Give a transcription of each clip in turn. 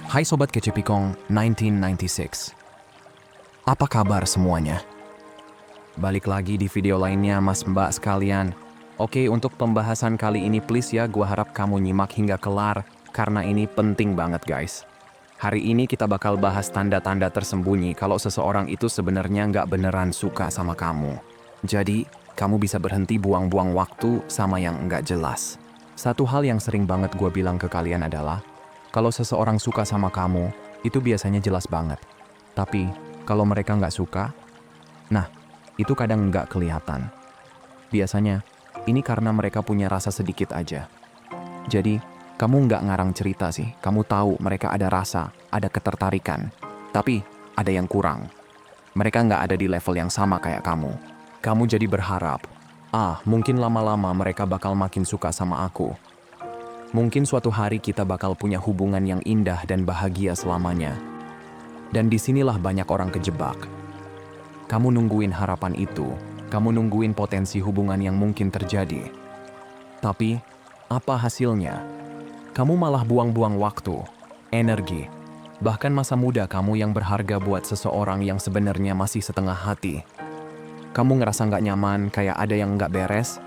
Hai Sobat Kecepikong 1996. Apa kabar semuanya? Balik lagi di video lainnya mas mbak sekalian. Oke, untuk pembahasan kali ini please ya, gua harap kamu nyimak hingga kelar karena ini penting banget guys. Hari ini kita bakal bahas tanda-tanda tersembunyi kalau seseorang itu sebenarnya nggak beneran suka sama kamu. Jadi, kamu bisa berhenti buang-buang waktu sama yang nggak jelas. Satu hal yang sering banget gua bilang ke kalian adalah, kalau seseorang suka sama kamu, itu biasanya jelas banget. Tapi, kalau mereka nggak suka, nah, itu kadang nggak kelihatan. Biasanya, ini karena mereka punya rasa sedikit aja. Jadi, kamu nggak ngarang cerita sih. Kamu tahu mereka ada rasa, ada ketertarikan. Tapi, ada yang kurang. Mereka nggak ada di level yang sama kayak kamu. Kamu jadi berharap, mungkin lama-lama mereka bakal makin suka sama aku. Mungkin suatu hari kita bakal punya hubungan yang indah dan bahagia selamanya. Dan disinilah banyak orang kejebak. Kamu nungguin harapan itu, kamu nungguin potensi hubungan yang mungkin terjadi. Tapi, apa hasilnya? Kamu malah buang-buang waktu, energi, bahkan masa muda kamu yang berharga buat seseorang yang sebenarnya masih setengah hati. Kamu ngerasa nggak nyaman, kayak ada yang nggak beres,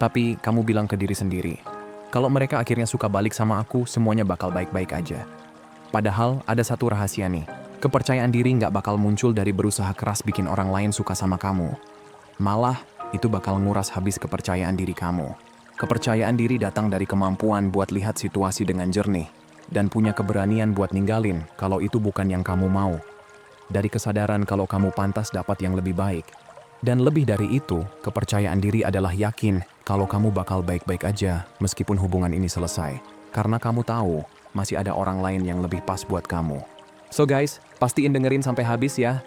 tapi kamu bilang ke diri sendiri, kalau mereka akhirnya suka balik sama aku, semuanya bakal baik-baik aja. Padahal ada satu rahasia nih. Kepercayaan diri nggak bakal muncul dari berusaha keras bikin orang lain suka sama kamu. Malah, itu bakal nguras habis kepercayaan diri kamu. Kepercayaan diri datang dari kemampuan buat lihat situasi dengan jernih. Dan punya keberanian buat ninggalin kalau itu bukan yang kamu mau. Dari kesadaran kalau kamu pantas dapat yang lebih baik. Dan lebih dari itu, kepercayaan diri adalah yakin kalau kamu bakal baik-baik aja meskipun hubungan ini selesai. Karena kamu tahu, masih ada orang lain yang lebih pas buat kamu. So guys, pastiin dengerin sampai habis ya.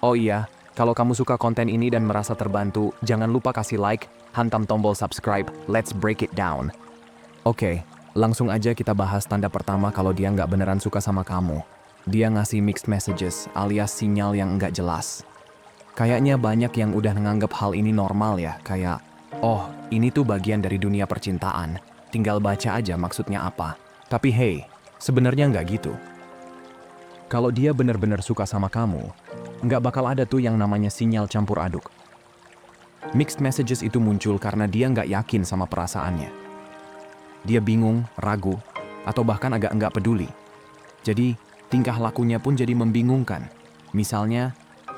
Oh iya, kalau kamu suka konten ini dan merasa terbantu, jangan lupa kasih like, hantam tombol subscribe, let's break it down. Oke, langsung aja kita bahas tanda pertama kalau dia nggak beneran suka sama kamu. Dia ngasih mixed messages alias sinyal yang nggak jelas. Kayaknya banyak yang udah menganggap hal ini normal ya, kayak, oh, ini tuh bagian dari dunia percintaan, tinggal baca aja maksudnya apa. Tapi hey, sebenarnya nggak gitu. Kalau dia bener-bener suka sama kamu, nggak bakal ada tuh yang namanya sinyal campur aduk. Mixed messages itu muncul karena dia nggak yakin sama perasaannya. Dia bingung, ragu, atau bahkan agak nggak peduli. Jadi, tingkah lakunya pun jadi membingungkan. Misalnya,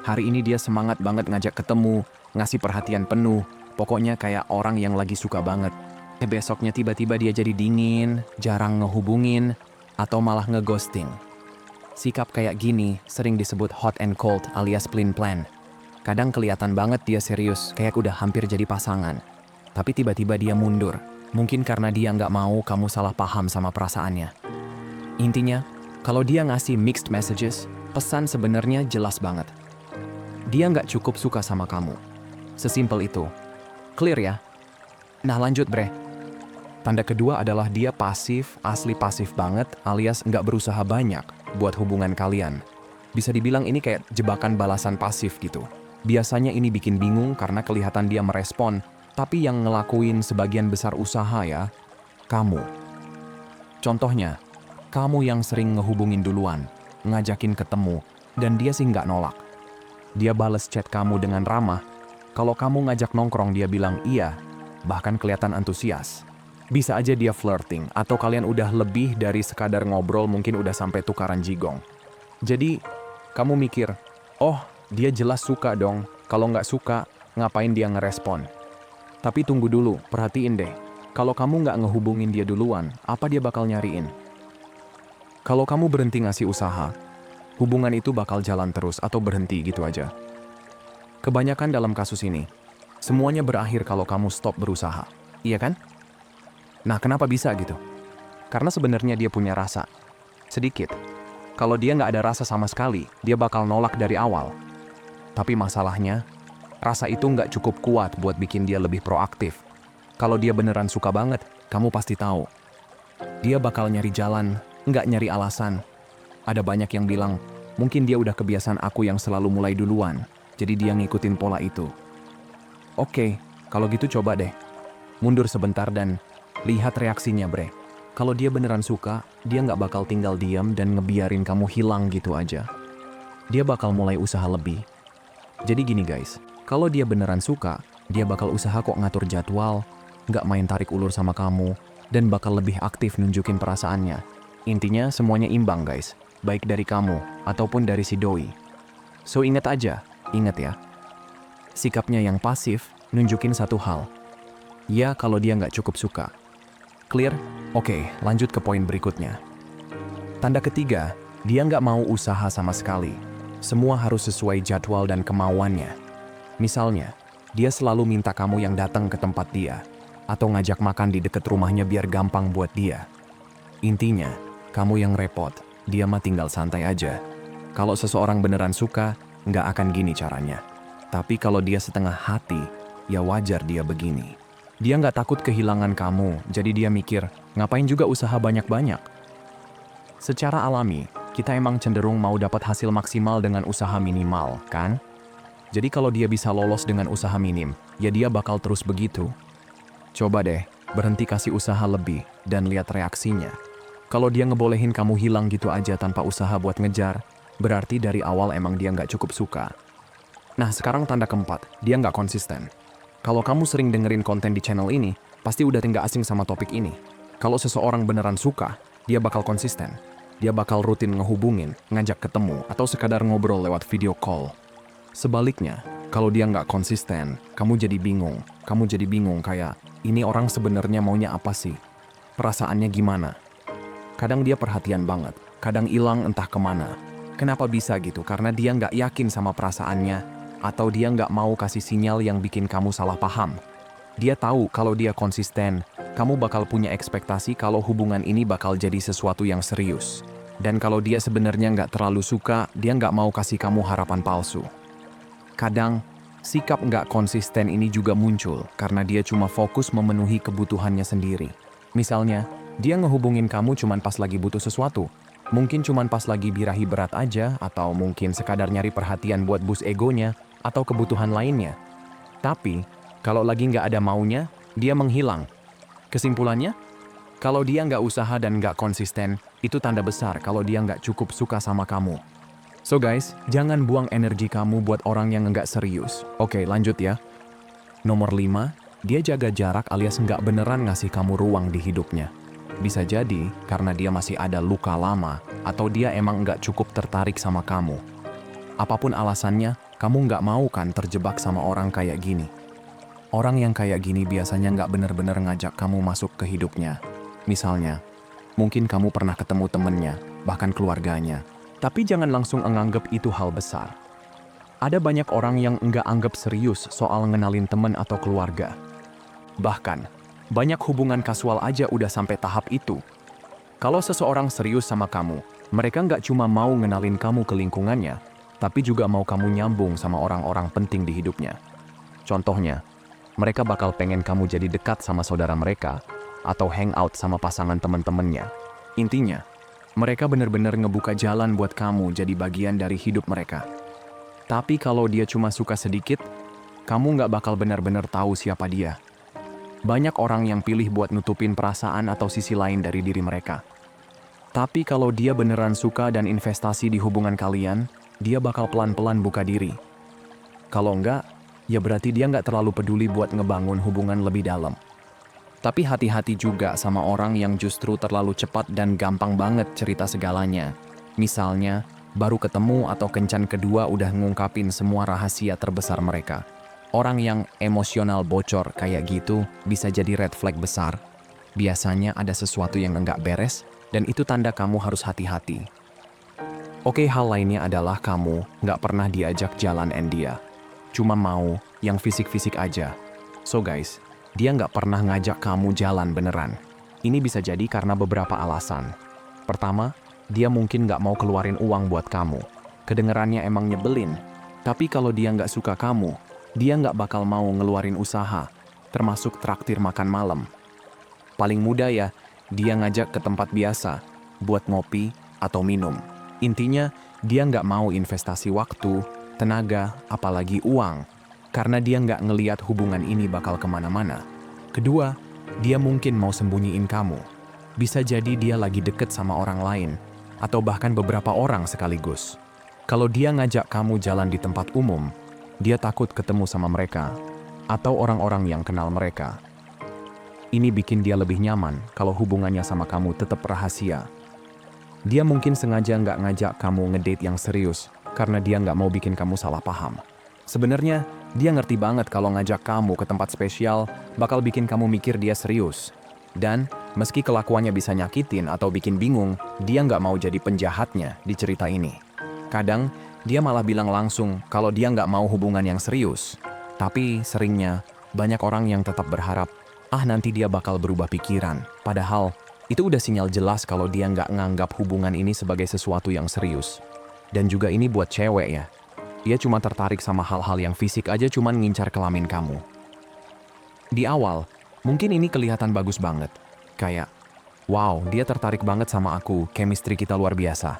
hari ini dia semangat banget ngajak ketemu, ngasih perhatian penuh, pokoknya kayak orang yang lagi suka banget. Besoknya tiba-tiba dia jadi dingin, jarang ngehubungin, atau malah ngeghosting. Sikap kayak gini sering disebut hot and cold alias plain-plan. Kadang kelihatan banget dia serius, kayak udah hampir jadi pasangan. Tapi tiba-tiba dia mundur, mungkin karena dia nggak mau kamu salah paham sama perasaannya. Intinya, kalau dia ngasih mixed messages, pesan sebenarnya jelas banget. Dia nggak cukup suka sama kamu. Sesimpel itu. Clear ya? Nah lanjut bre. Tanda kedua adalah dia pasif, asli pasif banget, alias nggak berusaha banyak buat hubungan kalian. Bisa dibilang ini kayak jebakan balasan pasif gitu. Biasanya ini bikin bingung karena kelihatan dia merespon, tapi yang ngelakuin sebagian besar usaha ya, kamu. Contohnya, kamu yang sering ngehubungin duluan, ngajakin ketemu, dan dia sih nggak nolak. Dia bales chat kamu dengan ramah. Kalau kamu ngajak nongkrong dia bilang iya, bahkan kelihatan antusias. Bisa aja dia flirting, atau kalian udah lebih dari sekadar ngobrol, mungkin udah sampai tukaran jigong. Jadi, kamu mikir, oh dia jelas suka dong, kalau nggak suka, ngapain dia ngerespon? Tapi tunggu dulu, perhatiin deh. Kalau kamu nggak ngehubungin dia duluan, apa dia bakal nyariin? Kalau kamu berhenti ngasih usaha, hubungan itu bakal jalan terus atau berhenti gitu aja. Kebanyakan dalam kasus ini, semuanya berakhir kalau kamu stop berusaha. Iya kan? Nah, kenapa bisa gitu? Karena sebenarnya dia punya rasa. Sedikit. Kalau dia nggak ada rasa sama sekali, dia bakal nolak dari awal. Tapi masalahnya, rasa itu nggak cukup kuat buat bikin dia lebih proaktif. Kalau dia beneran suka banget, kamu pasti tahu. Dia bakal nyari jalan, nggak nyari alasan. Ada banyak yang bilang, mungkin dia udah kebiasaan aku yang selalu mulai duluan, jadi dia ngikutin pola itu. Oke, kalau gitu coba deh. Mundur sebentar dan lihat reaksinya bre. Kalau dia beneran suka, dia nggak bakal tinggal diam dan ngebiarin kamu hilang gitu aja. Dia bakal mulai usaha lebih. Jadi gini guys, kalau dia beneran suka, dia bakal usaha kok ngatur jadwal, nggak main tarik ulur sama kamu, dan bakal lebih aktif nunjukin perasaannya. Intinya semuanya imbang guys, baik dari kamu ataupun dari si doi. So ingat aja, ingat ya. Sikapnya yang pasif nunjukin satu hal. Ya kalau dia nggak cukup suka. Clear? Oke, lanjut ke poin berikutnya. Tanda ketiga, dia nggak mau usaha sama sekali. Semua harus sesuai jadwal dan kemauannya. Misalnya, dia selalu minta kamu yang datang ke tempat dia, atau ngajak makan di dekat rumahnya biar gampang buat dia. Intinya, kamu yang repot, dia mah tinggal santai aja. Kalau seseorang beneran suka, nggak akan gini caranya. Tapi kalau dia setengah hati, ya wajar dia begini. Dia nggak takut kehilangan kamu, jadi dia mikir, ngapain juga usaha banyak-banyak. Secara alami, kita emang cenderung mau dapat hasil maksimal dengan usaha minimal, kan? Jadi kalau dia bisa lolos dengan usaha minim, ya dia bakal terus begitu. Coba deh, berhenti kasih usaha lebih, dan lihat reaksinya. Kalau dia ngebolehin kamu hilang gitu aja tanpa usaha buat ngejar, berarti dari awal emang dia nggak cukup suka. Nah sekarang tanda keempat, dia nggak konsisten. Kalau kamu sering dengerin konten di channel ini, pasti udah nggak asing sama topik ini. Kalau seseorang beneran suka, dia bakal konsisten. Dia bakal rutin ngehubungin, ngajak ketemu, atau sekadar ngobrol lewat video call. Sebaliknya, kalau dia nggak konsisten, kamu jadi bingung. Kamu jadi bingung kayak, ini orang sebenarnya maunya apa sih? Perasaannya gimana? Kadang dia perhatian banget, kadang hilang entah kemana. Kenapa bisa gitu? Karena dia nggak yakin sama perasaannya, atau dia nggak mau kasih sinyal yang bikin kamu salah paham. Dia tahu kalau dia konsisten, kamu bakal punya ekspektasi kalau hubungan ini bakal jadi sesuatu yang serius. Dan kalau dia sebenarnya nggak terlalu suka, dia nggak mau kasih kamu harapan palsu. Kadang, sikap nggak konsisten ini juga muncul karena dia cuma fokus memenuhi kebutuhannya sendiri. Misalnya, dia ngehubungin kamu cuma pas lagi butuh sesuatu. Mungkin cuma pas lagi birahi berat aja, atau mungkin sekadar nyari perhatian buat boost egonya, atau kebutuhan lainnya. Tapi, kalau lagi nggak ada maunya, dia menghilang. Kesimpulannya, kalau dia nggak usaha dan nggak konsisten, itu tanda besar kalau dia nggak cukup suka sama kamu. So guys, jangan buang energi kamu buat orang yang nggak serius. Oke, lanjut ya. Nomor 5, dia jaga jarak alias nggak beneran ngasih kamu ruang di hidupnya. Bisa jadi karena dia masih ada luka lama, atau dia emang nggak cukup tertarik sama kamu. Apapun alasannya, kamu nggak mau kan terjebak sama orang kayak gini. Orang yang kayak gini biasanya nggak bener-bener ngajak kamu masuk ke hidupnya. Misalnya, mungkin kamu pernah ketemu temennya, bahkan keluarganya. Tapi jangan langsung menganggap itu hal besar. Ada banyak orang yang nggak anggap serius soal ngenalin temen atau keluarga. Bahkan, banyak hubungan kasual aja udah sampai tahap itu. Kalau seseorang serius sama kamu, mereka nggak cuma mau ngenalin kamu ke lingkungannya, tapi juga mau kamu nyambung sama orang-orang penting di hidupnya. Contohnya, mereka bakal pengen kamu jadi dekat sama saudara mereka, atau hangout sama pasangan teman-temannya. Intinya, mereka benar-benar ngebuka jalan buat kamu jadi bagian dari hidup mereka. Tapi kalau dia cuma suka sedikit, kamu nggak bakal benar-benar tahu siapa dia. Banyak orang yang pilih buat nutupin perasaan atau sisi lain dari diri mereka. Tapi kalau dia beneran suka dan investasi di hubungan kalian, dia bakal pelan-pelan buka diri. Kalau enggak, ya berarti dia nggak terlalu peduli buat ngebangun hubungan lebih dalam. Tapi hati-hati juga sama orang yang justru terlalu cepat dan gampang banget cerita segalanya. Misalnya, baru ketemu atau kencan kedua udah ngungkapin semua rahasia terbesar mereka. Orang yang emosional bocor kayak gitu bisa jadi red flag besar. Biasanya ada sesuatu yang nggak beres, dan itu tanda kamu harus hati-hati. Oke, hal lainnya adalah kamu nggak pernah diajak jalan dia. Cuma mau yang fisik-fisik aja. So guys, dia nggak pernah ngajak kamu jalan beneran. Ini bisa jadi karena beberapa alasan. Pertama, dia mungkin nggak mau keluarin uang buat kamu. Kedengerannya emang nyebelin. Tapi kalau dia nggak suka kamu, dia nggak bakal mau ngeluarin usaha, termasuk traktir makan malam. Paling mudah ya, dia ngajak ke tempat biasa, buat ngopi atau minum. Intinya, dia nggak mau investasi waktu, tenaga, apalagi uang, karena dia nggak ngeliat hubungan ini bakal kemana-mana. Kedua, dia mungkin mau sembunyiin kamu. Bisa jadi dia lagi deket sama orang lain, atau bahkan beberapa orang sekaligus. Kalau dia ngajak kamu jalan di tempat umum, dia takut ketemu sama mereka, atau orang-orang yang kenal mereka. Ini bikin dia lebih nyaman kalau hubungannya sama kamu tetap rahasia. Dia mungkin sengaja nggak ngajak kamu ngedate yang serius, karena dia nggak mau bikin kamu salah paham. Sebenarnya, dia ngerti banget kalau ngajak kamu ke tempat spesial bakal bikin kamu mikir dia serius. Dan, meski kelakuannya bisa nyakitin atau bikin bingung, dia nggak mau jadi penjahatnya di cerita ini. Kadang, dia malah bilang langsung kalau dia nggak mau hubungan yang serius. Tapi, seringnya, banyak orang yang tetap berharap, nanti dia bakal berubah pikiran. Padahal, itu udah sinyal jelas kalau dia nggak nganggap hubungan ini sebagai sesuatu yang serius. Dan juga ini buat cewek ya. Dia cuma tertarik sama hal-hal yang fisik aja, cuman ngincar kelamin kamu. Di awal, mungkin ini kelihatan bagus banget. Kayak, wow, dia tertarik banget sama aku, chemistry kita luar biasa.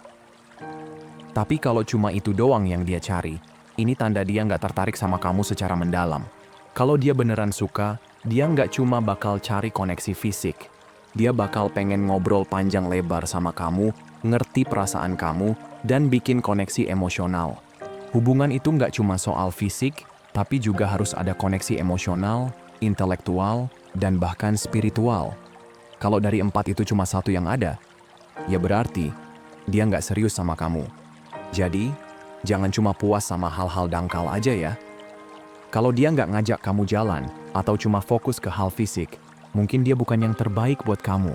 Tapi kalau cuma itu doang yang dia cari, ini tanda dia nggak tertarik sama kamu secara mendalam. Kalau dia beneran suka, dia nggak cuma bakal cari koneksi fisik. Dia bakal pengen ngobrol panjang lebar sama kamu, ngerti perasaan kamu, dan bikin koneksi emosional. Hubungan itu nggak cuma soal fisik, tapi juga harus ada koneksi emosional, intelektual, dan bahkan spiritual. Kalau dari 4 itu cuma satu yang ada, ya berarti dia nggak serius sama kamu. Jadi, jangan cuma puas sama hal-hal dangkal aja ya. Kalau dia nggak ngajak kamu jalan, atau cuma fokus ke hal fisik, mungkin dia bukan yang terbaik buat kamu.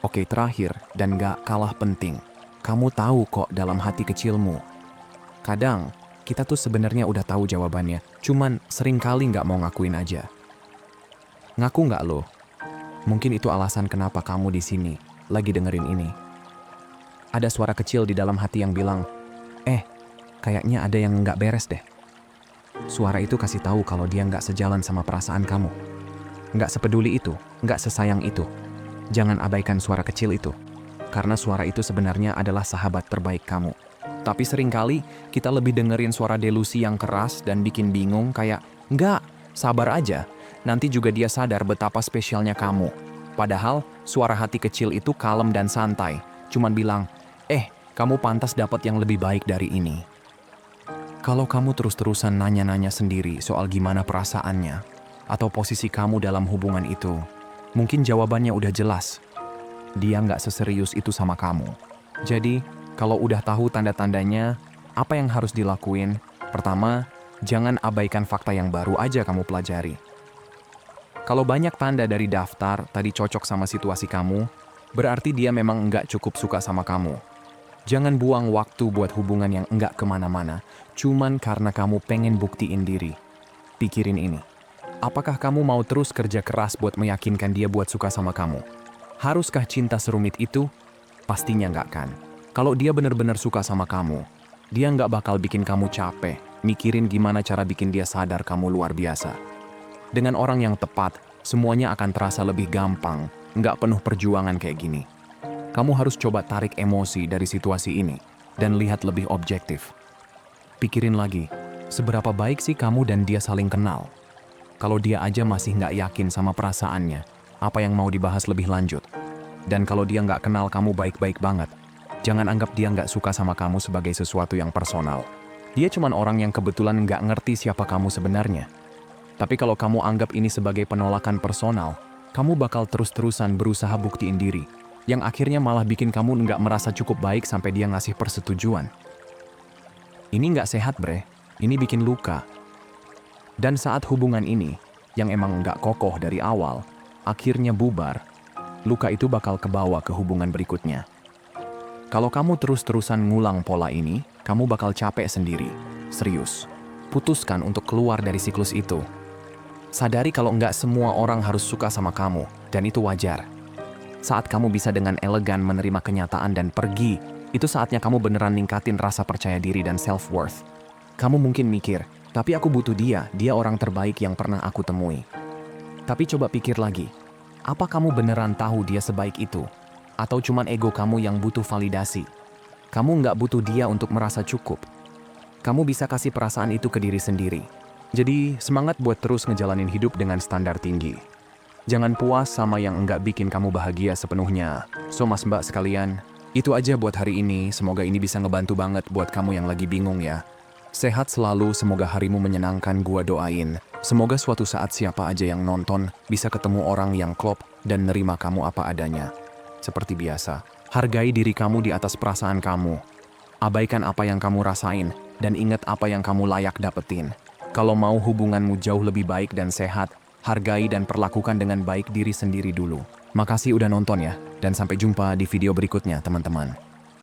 Oke, terakhir, dan nggak kalah penting, kamu tahu kok dalam hati kecilmu. Kadang, kita tuh sebenarnya udah tahu jawabannya, cuman seringkali nggak mau ngakuin aja. Ngaku nggak lo? Mungkin itu alasan kenapa kamu di sini, lagi dengerin ini. Ada suara kecil di dalam hati yang bilang, kayaknya ada yang nggak beres deh. Suara itu kasih tahu kalau dia nggak sejalan sama perasaan kamu. Nggak sepeduli itu, nggak sesayang itu. Jangan abaikan suara kecil itu, karena suara itu sebenarnya adalah sahabat terbaik kamu. Tapi seringkali kita lebih dengerin suara delusi yang keras dan bikin bingung kayak, "Nggak, sabar aja, nanti juga dia sadar betapa spesialnya kamu." Padahal suara hati kecil itu kalem dan santai, cuman bilang, kamu pantas dapat yang lebih baik dari ini. Kalau kamu terus-terusan nanya-nanya sendiri soal gimana perasaannya, atau posisi kamu dalam hubungan itu, mungkin jawabannya udah jelas. Dia nggak seserius itu sama kamu. Jadi, kalau udah tahu tanda-tandanya, apa yang harus dilakuin? Pertama, jangan abaikan fakta yang baru aja kamu pelajari. Kalau banyak tanda dari daftar tadi cocok sama situasi kamu, berarti dia memang nggak cukup suka sama kamu. Jangan buang waktu buat hubungan yang nggak kemana-mana, cuman karena kamu pengen buktiin diri. Pikirin ini. Apakah kamu mau terus kerja keras buat meyakinkan dia buat suka sama kamu? Haruskah cinta serumit itu? Pastinya nggak kan. Kalau dia benar-benar suka sama kamu, dia nggak bakal bikin kamu capek, mikirin gimana cara bikin dia sadar kamu luar biasa. Dengan orang yang tepat, semuanya akan terasa lebih gampang, nggak penuh perjuangan kayak gini. Kamu harus coba tarik emosi dari situasi ini, dan lihat lebih objektif. Pikirin lagi, seberapa baik sih kamu dan dia saling kenal? Kalau dia aja masih nggak yakin sama perasaannya, apa yang mau dibahas lebih lanjut? Dan kalau dia nggak kenal kamu baik-baik banget, jangan anggap dia nggak suka sama kamu sebagai sesuatu yang personal. Dia cuman orang yang kebetulan nggak ngerti siapa kamu sebenarnya. Tapi kalau kamu anggap ini sebagai penolakan personal, kamu bakal terus-terusan berusaha buktiin diri, yang akhirnya malah bikin kamu nggak merasa cukup baik sampai dia ngasih persetujuan. Ini nggak sehat, bre. Ini bikin luka. Dan saat hubungan ini, yang emang nggak kokoh dari awal, akhirnya bubar, luka itu bakal kebawa ke hubungan berikutnya. Kalau kamu terus-terusan ngulang pola ini, kamu bakal capek sendiri. Serius. Putuskan untuk keluar dari siklus itu. Sadari kalau nggak semua orang harus suka sama kamu, dan itu wajar. Saat kamu bisa dengan elegan menerima kenyataan dan pergi, itu saatnya kamu beneran ningkatin rasa percaya diri dan self-worth. Kamu mungkin mikir, tapi aku butuh dia orang terbaik yang pernah aku temui. Tapi coba pikir lagi, apa kamu beneran tahu dia sebaik itu? Atau cuman ego kamu yang butuh validasi? Kamu nggak butuh dia untuk merasa cukup. Kamu bisa kasih perasaan itu ke diri sendiri. Jadi, semangat buat terus ngejalanin hidup dengan standar tinggi. Jangan puas sama yang enggak bikin kamu bahagia sepenuhnya. So mas mbak sekalian, itu aja buat hari ini. Semoga ini bisa ngebantu banget buat kamu yang lagi bingung ya. Sehat selalu, semoga harimu menyenangkan, gua doain. Semoga suatu saat siapa aja yang nonton bisa ketemu orang yang klop dan nerima kamu apa adanya. Seperti biasa, hargai diri kamu di atas perasaan kamu. Abaikan apa yang kamu rasain dan ingat apa yang kamu layak dapetin. Kalau mau hubunganmu jauh lebih baik dan sehat, hargai dan perlakukan dengan baik diri sendiri dulu. Makasih udah nonton ya, dan sampai jumpa di video berikutnya teman-teman.